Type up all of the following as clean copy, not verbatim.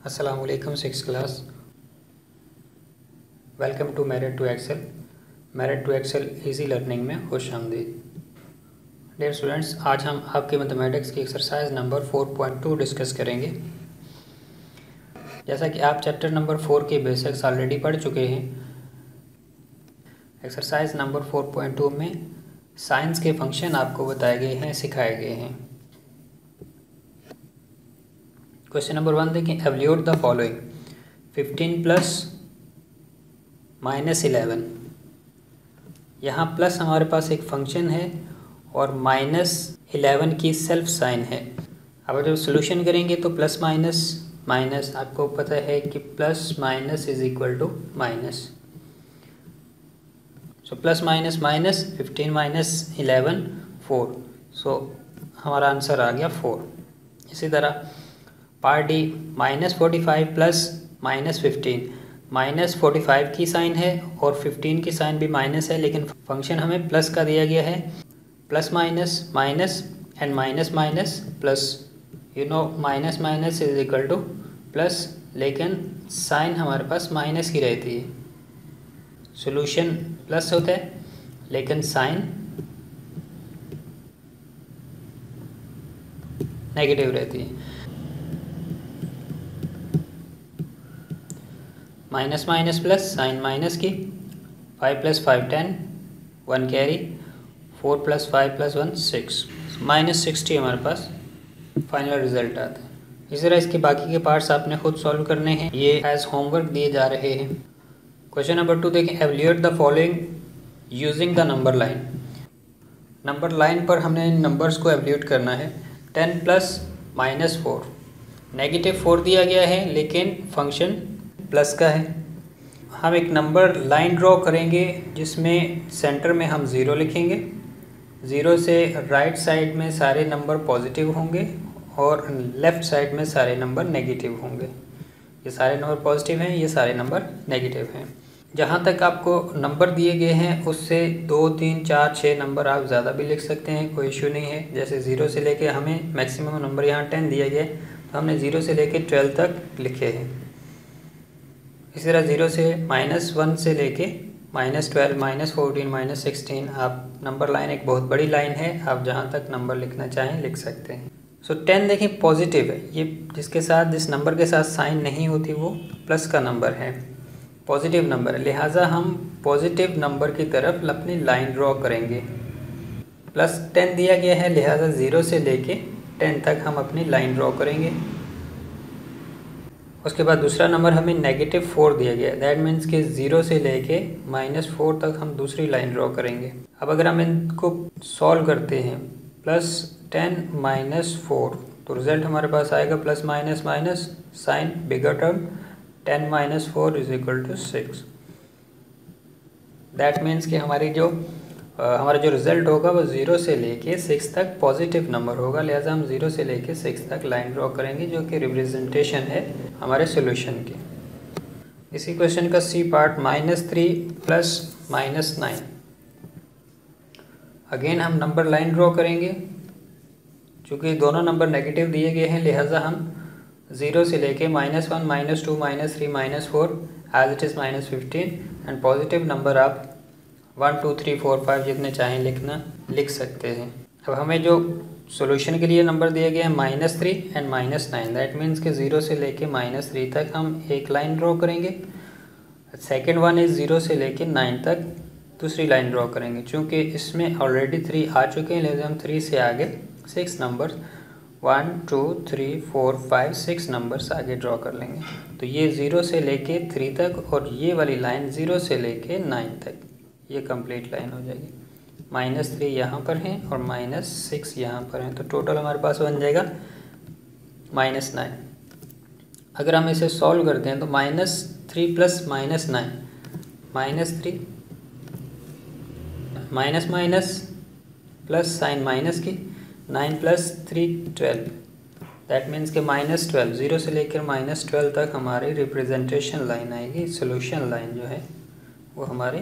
अस्सलाम वालेकुम six class. Welcome to merit to excel. Merit to excel easy learning में खुश आमदीद। डियर स्टूडेंट्स, आज हम आपके मैथमेटिक्स की एक्सरसाइज नंबर 4.2 डिस्कस करेंगे। जैसा कि आप चैप्टर नंबर 4 के बेसिक्स ऑलरेडी पढ़ चुके हैं। एक्सरसाइज नंबर 4.2 में साइंस के फंक्शन आपको बताए गए हैं, सिखाए गए हैं। क्वेश्चन नंबर 1 देखें, एवल्यूट द फॉलोइंग 15 प्लस -11। यहाँ प्लस हमारे पास एक फंक्शन है और -11 की सेल्फ साइन है। अब जब सोल्यूशन करेंगे तो प्लस माइनस माइनस, आपको पता है कि plus minus is equal to minus. So plus minus minus 15 minus 11 4। So हमारा आंसर आ गया 4। इसी तरह पार्ट डी -45 प्लस -15। -45 की साइन है और 15 की साइन भी माइनस है, लेकिन फंक्शन हमें प्लस का दिया गया है। Plus minus minus and minus minus plus, you know minus minus is equal two plus, लेकिन साइन हमारे पास माइनस की रहती है। सॉल्यूशन प्लस होता है लेकिन साइन नेगेटिव रहती है। Minus minus plus, sign minus की। 5 + 5 10, 1 कैरी। 4 + 5 + 1 6, -60 हमारे पास फाइनल रिजल्ट आता है। इसी तरह इसके बाकी के पार्ट्स आपने खुद सॉल्व करने हैं, ये एज होमवर्क दिए जा रहे हैं। क्वेश्चन नंबर 2 देखें, evaluate the following using the number line. Number line पर हमने इन नंबर्स को एवल्यूएट करना है। 10 प्लस -4, -4 दिया गया है लेकिन फंक्शन प्लस का है। हम एक नंबर लाइन ड्रॉ करेंगे जिसमें सेंटर में हम 0 लिखेंगे। 0 से राइट साइड में सारे नंबर पॉजिटिव होंगे और लेफ़्ट साइड में सारे नंबर नेगेटिव होंगे। ये सारे नंबर पॉजिटिव हैं, ये सारे नंबर नेगेटिव हैं। जहाँ तक आपको नंबर दिए गए हैं उससे 2 3 4 6 नंबर आप ज़्यादा भी लिख सकते हैं, कोई इशू नहीं है। जैसे 0 से लेके हमें मैक्सिमम नंबर यहाँ 10 दिया गया है, तो हमने 0 से लेके 12 तक लिखे हैं। इसी तरह 0 से -1 से लेके -12, -14, -16, आप नंबर लाइन एक बहुत बड़ी लाइन है, आप जहाँ तक नंबर लिखना चाहें लिख सकते हैं। सो 10 देखें पॉजिटिव है, ये जिस नंबर के साथ साइन नहीं होती वो प्लस का नंबर है, पॉजिटिव नंबर है, लिहाजा हम पॉजिटिव नंबर की तरफ अपनी लाइन ड्रॉ करेंगे। प्लस 10 दिया गया है, लिहाजा 0 से लेके 10 तक हम अपनी लाइन ड्रॉ करेंगे। उसके बाद दूसरा नंबर हमें -4 दिया गया है, दैट मीन्स कि 0 से लेके -4 तक हम दूसरी लाइन ड्रॉ करेंगे। अब अगर हम इनको सॉल्व करते हैं, +10 -4, तो रिज़ल्ट हमारे पास आएगा plus minus minus, sign bigger term 10 - 4 = 6। That means कि हमारा जो रिज़ल्ट होगा वो 0 से लेके 6 तक पॉजिटिव नंबर होगा, लिहाजा हम 0 से लेके 6 तक लाइन ड्रॉ करेंगे, जो कि रिप्रेजेंटेशन है हमारे सॉल्यूशन की। इसी क्वेश्चन का सी पार्ट -3 प्लस -9। अगेन हम नंबर लाइन ड्रॉ करेंगे। चूँकि दोनों नंबर नेगेटिव दिए गए हैं, लिहाजा हम 0 से लेके -1 -2 -3 -4 as it is -15, and positive number आप 1 2 3 4 5 जितने चाहें लिख सकते हैं। अब हमें जो सॉल्यूशन के लिए नंबर दिया गया है -3 एंड -9, दैट मीन्स कि 0 से लेके -3 तक हम एक लाइन ड्रॉ करेंगे। सेकेंड वन इज़ 0 से लेके 9 तक दूसरी लाइन ड्रॉ करेंगे। चूँकि इसमें ऑलरेडी 3 आ चुके हैं, लिहाजा हम 3 से आगे 6 नंबर 1 2 3 4 5 6 नंबर्स आगे ड्रॉ कर लेंगे। तो ये 0 से लेके 3 तक और ये वाली लाइन 0 से लेके 9 तक, ये कंप्लीट लाइन हो जाएगी। -3 यहाँ पर है और -6 यहाँ पर है, तो टोटल हमारे पास बन जाएगा -9। अगर हम इसे सॉल्व करते हैं तो -3 plus -9, -3 minus minus plus, sign minus की, 9 + 3 12, दैट मीन्स के -12, 0 से लेकर -12 तक हमारी रिप्रेजेंटेशन लाइन आएगी। सोल्यूशन लाइन जो है वो हमारी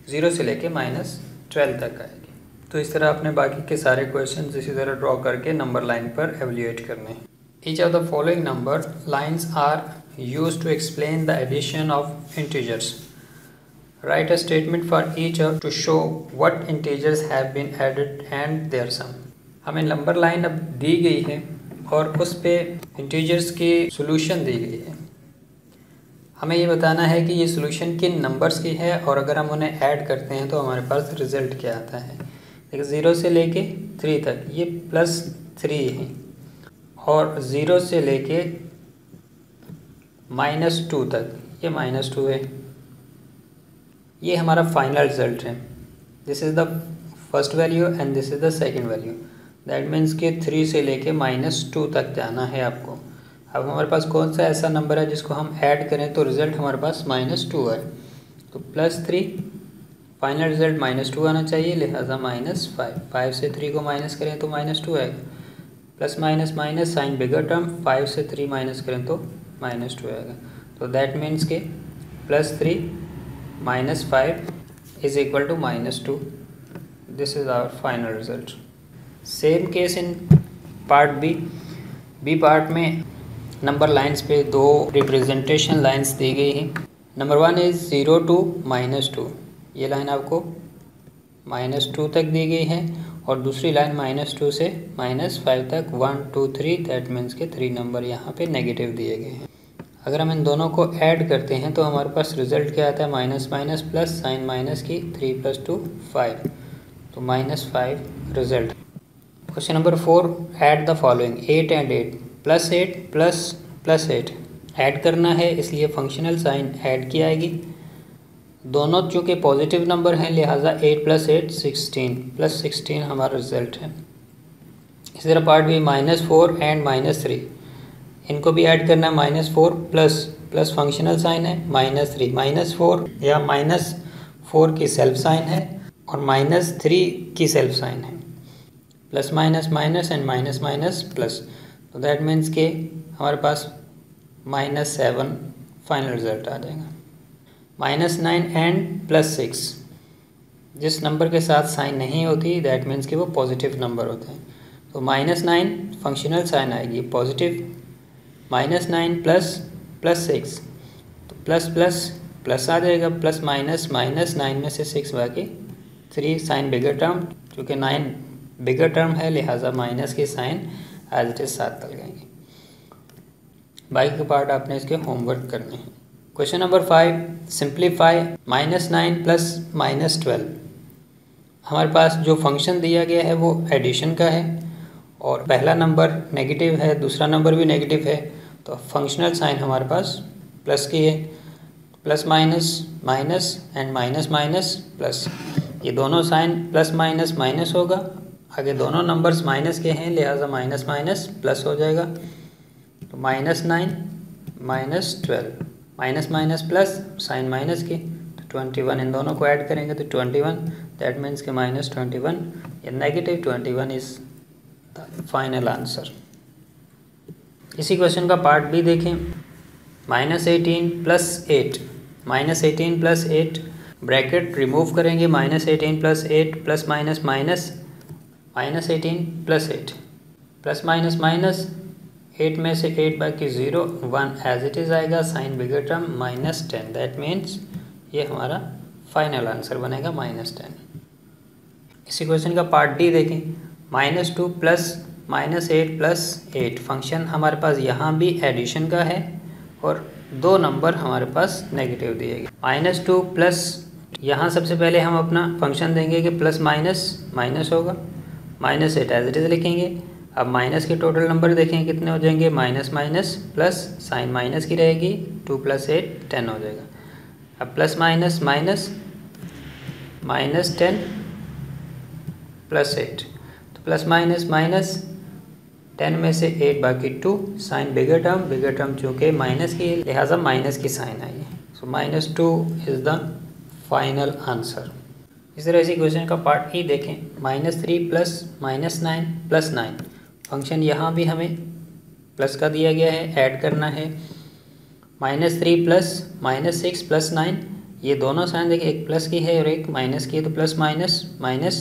0 से लेके -12 तक आएगी। तो इस तरह आपने बाकी के सारे क्वेश्चन इसी तरह ड्रॉ करके नंबर लाइन पर एवल्यूएट करने हैं। Each of the following number lines are used to explain the addition of integers. Write a statement for each of to show what integers have been added and their sum. हमें number line अब दी गई है और उस पे integers की solution दी गई है। हमें ये बताना है कि ये सॉल्यूशन किन नंबर्स की है और अगर हम उन्हें ऐड करते हैं तो हमारे पास रिज़ल्ट क्या आता है। देखिए 0 से लेके 3 तक ये +3 है और 0 से लेके -2 तक ये -2 है। ये हमारा फाइनल रिज़ल्ट है। This is the first value and this is the second value. That means कि 3 से लेके -2 तक जाना है आपको। अब हमारे पास कौन सा ऐसा नंबर है जिसको हम ऐड करें तो रिज़ल्ट हमारे पास -2 है। तो +3 फाइनल रिज़ल्ट -2 आना चाहिए, लिहाजा -5। 5 से 3 को माइनस करें तो -2 आएगा। Plus minus minus sign bigger term, 5 से 3 माइनस करें तो -2 आएगा। तो दैट मीन्स के +3 -5 is equal to -2। This is our final result. Same case in part B part में नंबर लाइंस पे दो रिप्रेजेंटेशन लाइंस दी गई हैं। नंबर 1 इज़ 0 to -2, ये लाइन आपको -2 तक दी गई है और दूसरी लाइन -2 से -5 तक 1 2 3, दैट मीन्स के 3 नंबर यहाँ पे नेगेटिव दिए गए हैं। अगर हम इन दोनों को ऐड करते हैं तो हमारे पास रिज़ल्ट क्या आता है, minus minus plus sign minus की 3 + 2 5, तो -5 result. Question number 4, add the following 8 and 8 +8 +8 add करना है, इसलिए फंक्शनल साइन ऐड की आएगी। दोनों चूँकि पॉजिटिव नंबर हैं लिहाजा 8 + 8 16 +16 हमारा रिज़ल्ट है। इसी तरह पार्ट बी -4 and -3, इनको भी ऐड करना है। -4 प्लस फंक्शनल साइन है -3, -4 या -4 की सेल्फ साइन है और -3 की सेल्फ साइन है। Plus minus minus and minus minus plus, तो दैट मीन्स के हमारे पास -7 फाइनल रिजल्ट आ जाएगा। -9 एंड +6, जिस नंबर के साथ साइन नहीं होती दैट मीन्स कि वो पॉजिटिव नंबर होते हैं। तो -9 फंक्शनल साइन आएगी पॉजिटिव, -9 +6, तो प्लस प्लस प्लस आ जाएगा, प्लस माइनस माइनस 9 में से 6 बाकी 3 साइन बिगर टर्म, क्योंकि 9 बिगर टर्म है लिहाजा माइनस की साइन एज इट इज साथ चल जाएंगे। बाकी के पार्ट आपने इसके होमवर्क करने हैं। Question number 5, simplify -9 + -12। हमारे पास जो फंक्शन दिया गया है वो एडिशन का है और पहला नंबर नेगेटिव है, दूसरा नंबर भी नेगेटिव है, तो फंक्शनल साइन हमारे पास प्लस की है। Plus minus minus and minus minus plus, ये दोनों साइन प्लस माइनस माइनस होगा। आगे दोनों नंबर्स माइनस के हैं लिहाजा माइनस माइनस प्लस हो जाएगा। तो -9 -12, minus minus plus sign minus की, तो 21 इन दोनों को ऐड करेंगे तो 21, दैट मीन्स के -21 या -21 इज़ द फाइनल आंसर। इसी क्वेश्चन का पार्ट बी देखें। -18 + 8, -18 + 8 ब्रैकेट रिमूव करेंगे, -18 + 8 plus minus minus -18 + 8 plus minus minus 8 में से 8 बाकी 0 1 एज इट इज़ आएगा, sign bigger term -10, that means ये हमारा फाइनल आंसर बनेगा -10। इसी क्वेश्चन का पार्ट डी देखें। -2 + -8 + 8 फंक्शन हमारे पास यहाँ भी एडिशन का है और दो नंबर हमारे पास नेगेटिव दिए गए। -2 प्लस, यहाँ सबसे पहले हम अपना फंक्शन देंगे कि प्लस माइनस माइनस होगा, -8 एज इट इज़ लिखेंगे। अब माइनस के टोटल नंबर देखें कितने हो जाएंगे, minus minus plus sign minus की रहेगी, 2 + 8 10 हो जाएगा। अब प्लस माइनस माइनस -10 + 8, तो प्लस माइनस माइनस 10 में से 8 बाकी 2, साइन बिगर टर्म चूँकि माइनस की लिहाजा माइनस की साइन आई है, सो -2 इज़ द फाइनल आंसर। इस तरह इसी क्वेश्चन का पार्ट ई देखें। -3 + -9 + 9 फंक्शन यहाँ भी हमें प्लस का दिया गया है, ऐड करना है। -3 + -6 + 9, ये दोनों साइन देखिए, एक प्लस की है और एक माइनस की है, तो plus minus minus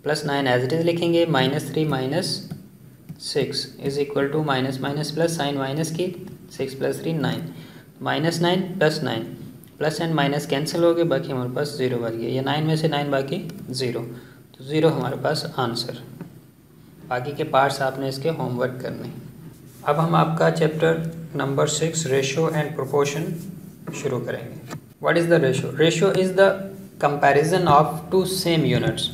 +9 as it is लिखेंगे। -3 - 6 is equal to minus minus plus sign minus की 6 plus 3 9 minus 9 plus 9 plus and minus cancel हो गए, बाकी हमारे पास 0 बच गया। ये 9 में से 9 बाकी 0, तो 0 हमारे पास आंसर। बाकी के पार्ट्स आपने इसके होमवर्क करने। अब हम आपका chapter number 6 ratio and proportion शुरू करेंगे। What is the ratio? Ratio is the comparison of two same units.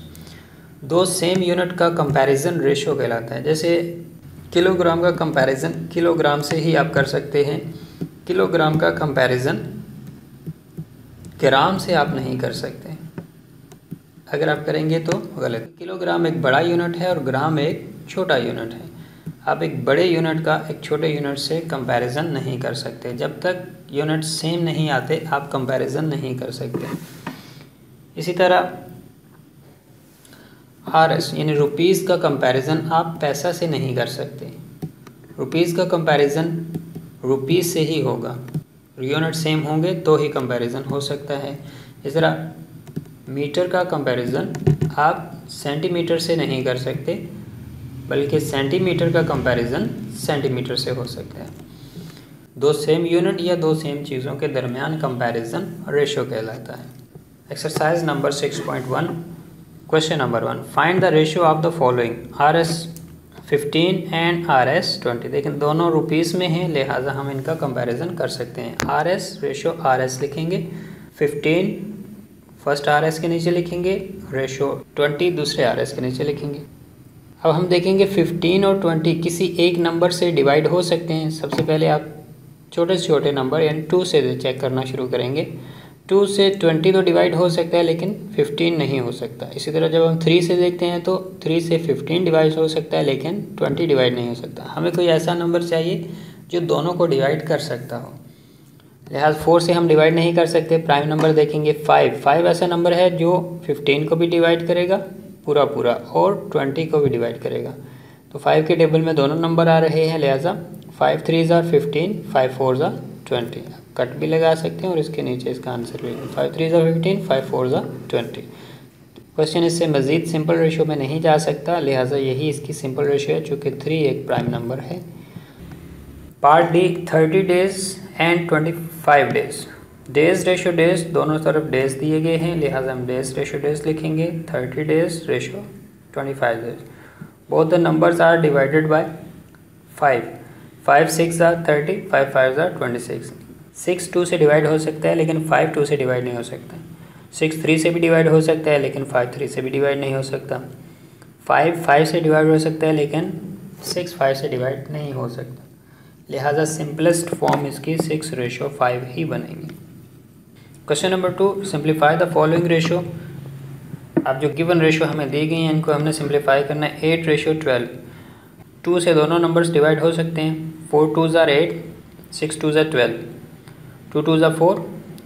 दो सेम यूनिट का कंपैरिजन रेशो कहलाता है। जैसे किलोग्राम का कंपैरिजन किलोग्राम से ही आप कर सकते हैं, किलोग्राम का कंपैरिजन ग्राम से आप नहीं कर सकते। अगर आप करेंगे तो गलत। किलोग्राम एक बड़ा यूनिट है और ग्राम एक छोटा यूनिट है। आप एक बड़े यूनिट का एक छोटे यूनिट से कंपैरिजन नहीं कर सकते। जब तक यूनिट सेम नहीं आते आप कंपैरिजन नहीं कर सकते। इसी तरह RS यानी रुपीज़ का कंपैरिजन आप पैसा से नहीं कर सकते। रुपीज़ का कंपैरिजन रुपीज़ से ही होगा। यूनिट सेम होंगे तो ही कंपैरिजन हो सकता है। इस तरह मीटर का कंपैरिजन आप सेंटीमीटर से नहीं कर सकते, बल्कि सेंटीमीटर का कंपैरिजन सेंटीमीटर से हो सकता है। दो सेम यूनिट या दो सेम चीज़ों के दरमियान कंपैरिजन रेशो कहलाता है। Exercise number 6.1 question number 1 find the ratio of the following RS 15 and RS 20। लेकिन दोनों रुपीज़ में हैं, लिहाजा हम इनका कंपैरिजन कर सकते हैं। RS रेशियो RS लिखेंगे, 15 फर्स्ट RS के नीचे लिखेंगे, रेशियो 20 दूसरे RS के नीचे लिखेंगे। अब हम देखेंगे 15 और 20 किसी एक नंबर से डिवाइड हो सकते हैं। सबसे पहले आप छोटे से छोटे नंबर यानी 2 से चेक करना शुरू करेंगे। 2 से 20 तो डिवाइड हो सकता है, लेकिन 15 नहीं हो सकता। इसी तरह जब हम 3 से देखते हैं तो 3 से 15 डिवाइड हो सकता है, लेकिन 20 डिवाइड नहीं हो सकता। हमें कोई ऐसा नंबर चाहिए जो दोनों को डिवाइड कर सकता हो। लिहाजा 4 से हम डिवाइड नहीं कर सकते। प्राइम नंबर देखेंगे 5 ऐसा नंबर है जो 15 को भी डिवाइड करेगा पूरा पूरा और 20 को भी डिवाइड करेगा। तो 5 के टेबल में दोनों नंबर आ रहे हैं, लिहाजा 5 3 ज़ा 15, 5 4 ज़ा 20। कट भी लगा सकते हैं और इसके नीचे इसका आंसर भी 5 3 ज़ा 15, 5 4 ज़ा 20। क्वेश्चन इससे मज़ीद सिंपल रेशियो में नहीं जा सकता, लिहाजा यही इसकी सिंपल रेशियो है, चूँकि 3 एक प्राइम नंबर है। Part D 30 days and 25 days. Days ratio days दोनों तरफ डेज दिए गए हैं, लिहाजा हम डेज रेशियो डेज लिखेंगे। 30 days ratio 25 days. Both the numbers are divided by 5 5 6 ज़ा 30, 5 5 ज़ा 26। 6 2 से डिवाइड हो सकता है, लेकिन 5 2 से डिवाइड नहीं हो सकता। 6 3 से भी डिवाइड हो सकता है, लेकिन 5 3 से भी डिवाइड नहीं हो सकता। 5 5 से डिवाइड हो सकता है, लेकिन 6 5 से डिवाइड नहीं हो सकता। लिहाजा सिंपलेस्ट फॉर्म इसकी 6:5 ही बनेगी। Question number 2 simplify the following ratio. अब जो गिवन रेशियो हमें दी गई हैं इनको हमने सिंप्लीफाई करना है। 8:12। 2 से दोनों नंबर्स डिवाइड हो सकते हैं। 4 2 ज़ा 8, 6 2 ज़ा 12, 2 2 ज़ा 4,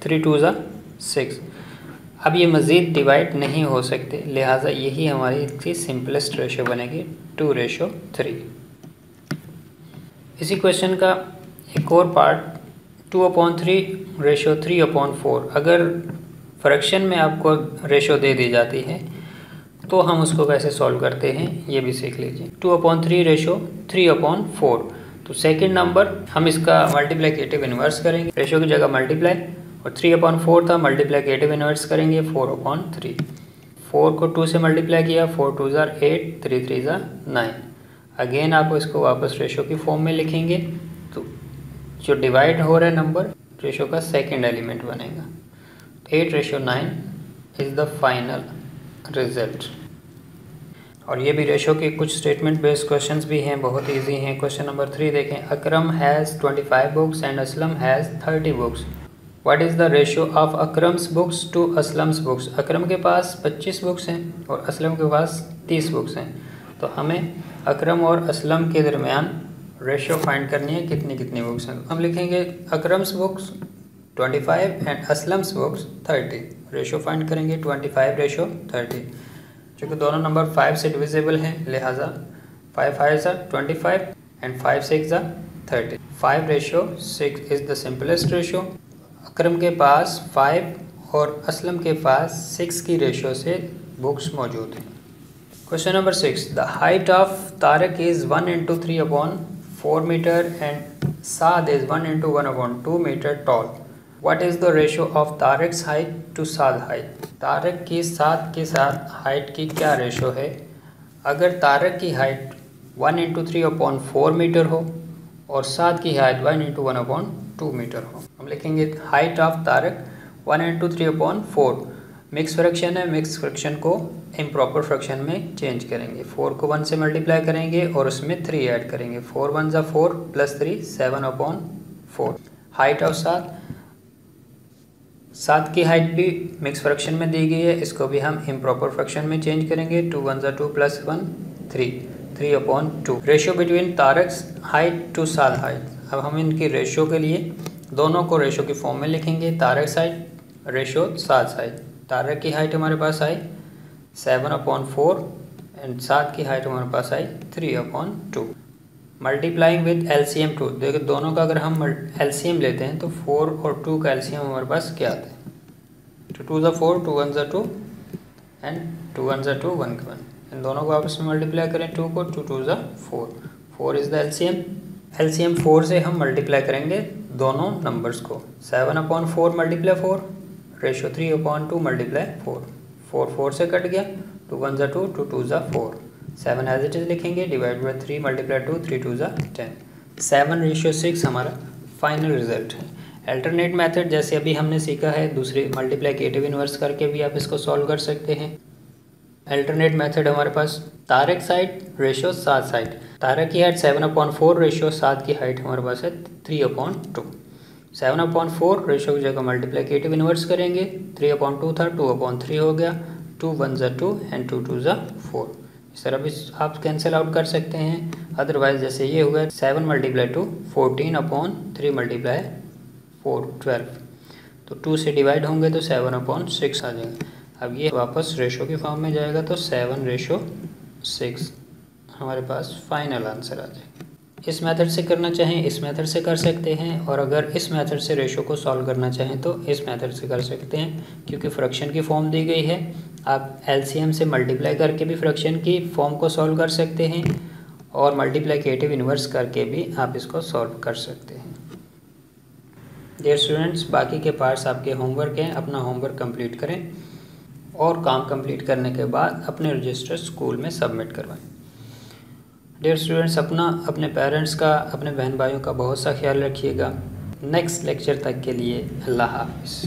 3 2 ज़ा 6। अब ये मज़ीद डिवाइड नहीं हो सकते, लिहाजा यही हमारी इसकी सिंपलेस्ट रेशियो बनेगी 2:3। इसी क्वेश्चन का एक और पार्ट 2/3:3/4। अगर फ्रैक्शन में आपको रेशियो दे दी जाती है तो हम उसको कैसे सॉल्व करते हैं ये भी सीख लीजिए। 2/3:3/4। तो सेकंड नंबर हम इसका मल्टीप्लिकेटिव इन्वर्स करेंगे, रेशियो की जगह मल्टीप्लाई, और 3/4 था, मल्टीप्लिकेटिव इन्वर्स करेंगे 4/3। 4 को 2 से मल्टीप्लाई किया, 4 2 ज़ा 8, 3 3 ज़ा 9। अगेन आप इसको वापस रेशियो की फॉर्म में लिखेंगे, तो जो डिवाइड हो रहा है नंबर रेशियो का सेकंड एलिमेंट बनेगा। 8:9 इज़ द फाइनल रिजल्ट। और ये भी रेशियो के कुछ स्टेटमेंट बेस्ड क्वेश्चंस भी हैं, बहुत इजी हैं। क्वेश्चन नंबर 3 देखें। Akram has 25 books and Aslam has 30 books. What is the ratio of Akram's books to Aslam's books. Akram के पास 25 बुक्स हैं और असलम के पास 30 बुक्स हैं, तो हमें अकरम और असलम के दरमियान रेशियो फाइंड करनी है कितनी कितनी बुक्स हैं। हम लिखेंगे Akram's books 25 and Aslam's books 30। Ratio find करेंगे 25:30। चूँकि दोनों नंबर 5 से डिविजिबल हैं, लिहाजा 5 5 ज़ा 25 एंड 5 6 ज़ा 30। 5:6 इज़ द सिंपलेस्ट रेशियो। अकरम के पास 5 और असलम के पास 6 की रेशियो से बुक्स मौजूद हैं। Question number 6. The height of Tariq is 1 into 3 upon 4 meter and Saad is 1 into 1 upon 2 meter tall. What is the ratio of Tariq's height to Saad height? Tariq की साद के साथ हाइट की क्या रेशो है? अगर तारिक की हाइट 1 इंटू 3 अपॉन 4 मीटर हो और साद की हाइट 1 इंटू 1 अपॉन 2 मीटर हो, हम लिखेंगे height of Tariq 1 into 3 upon 4। Mix fraction है, मिक्स फ्रैक्शन को इम्प्रॉपर फ्रैक्शन में चेंज करेंगे। 4 को 1 से मल्टीप्लाई करेंगे और उसमें 3 ऐड करेंगे। 4 1 ज़ा 4 प्लस 3 7 अपॉन 4। हाइट ऑफ सात की हाइट भी मिक्स फ्रैक्शन में दी गई है, इसको भी हम इम्प्रॉपर फ्रैक्शन में चेंज करेंगे। 2 1 ज़ा 2 plus 1 3 upon 2। Ratio between Tariq's height to Saad height. अब हम इनकी रेशियो के लिए दोनों को रेशियो की फॉर्म में लिखेंगे। तारिक्स हाइट रेशियो साद हाइट। तारिक की हाइट हमारे पास आई 7 अपॉन 4 एंड साद की हाइट हमारे पास आई 3 अपॉन 2। Multiplying with LCM 2। देखो दोनों का अगर हम एलसीएम लेते हैं तो 4 और 2 का एलसीएम हमारे पास क्या आता है? 2 2 ज़ा 4 2 1 ज़ा 2 एंड 2 1 ज़ा 2 1 का 1। इन दोनों को आपस में मल्टीप्लाई करें 2 को 2 2 ज़ा 4। 4 इज़ द एलसीएम। एलसीएम 4 से हम मल्टीप्लाई करेंगे दोनों नंबर्स को। 7 upon 4 multiply 4 ratio 3 upon 2 multiply 4। 4 4 से कट गया। 2 1 ज़ा 2 2 2 ज़ा 4। 7 एज इट इज़ लिखेंगे डिवाइड बाई 3 मल्टीप्लाई 2 3 2 ज़ा 10। 7 रेशियो 6 हमारा फाइनल रिजल्ट है। अल्टरनेट मेथड जैसे अभी हमने सीखा है, दूसरे मल्टीप्लिकेटिव इन्वर्स करके भी आप इसको सॉल्व कर सकते हैं। अल्टरनेट मेथड हमारे पास तारिक साइड रेशियो साद साइड। तारिक की हाइट 7 अपॉन 4 रेशियो साद की हाइट हमारे पास है 3 अपॉन 2। 7 अपॉन 4 रेशियो की जगह मल्टीप्लिकेटिव इन्वर्स करेंगे। 3 अपॉन 2 था 2 अपॉन 3 हो गया। 2 1 ज़ा 2 एंड 2 2 ज़ा 4। इस तरह भी आप कैंसिल आउट कर सकते हैं। अदरवाइज जैसे ये हुआ 7 मल्टीप्लाई 2 14 अपॉन 3 मल्टीप्लाई 4 12। तो 2 से डिवाइड होंगे तो 7 अपॉन 6 आ जाएगा। अब ये वापस रेशो की फॉर्म में जाएगा तो 7 रेशो 6 हमारे पास फाइनल आंसर आ जाएगा। इस मेथड से करना चाहें इस मेथड से कर सकते हैं, और अगर इस मेथड से रेशो को सॉल्व करना चाहें तो इस मेथड से कर सकते हैं, क्योंकि फ्रैक्शन की फॉर्म दी गई है। आप एलसीएम से मल्टीप्लाई करके भी फ्रैक्शन की फॉर्म को सॉल्व कर सकते हैं और मल्टीप्लिकेटिव इन्वर्स करके भी आप इसको सॉल्व कर सकते हैं। डियर स्टूडेंट्स, बाकी के पार्ट्स आपके होमवर्क हैं, अपना होमवर्क कंप्लीट करें और काम कंप्लीट करने के बाद अपने रजिस्टर स्कूल में सबमिट करवाएं। डियर स्टूडेंट्स, अपने पेरेंट्स का, अपने बहन भाइयों का बहुत सा ख्याल रखिएगा। नेक्स्ट लेक्चर तक के लिए अल्लाह हाफ़िज़।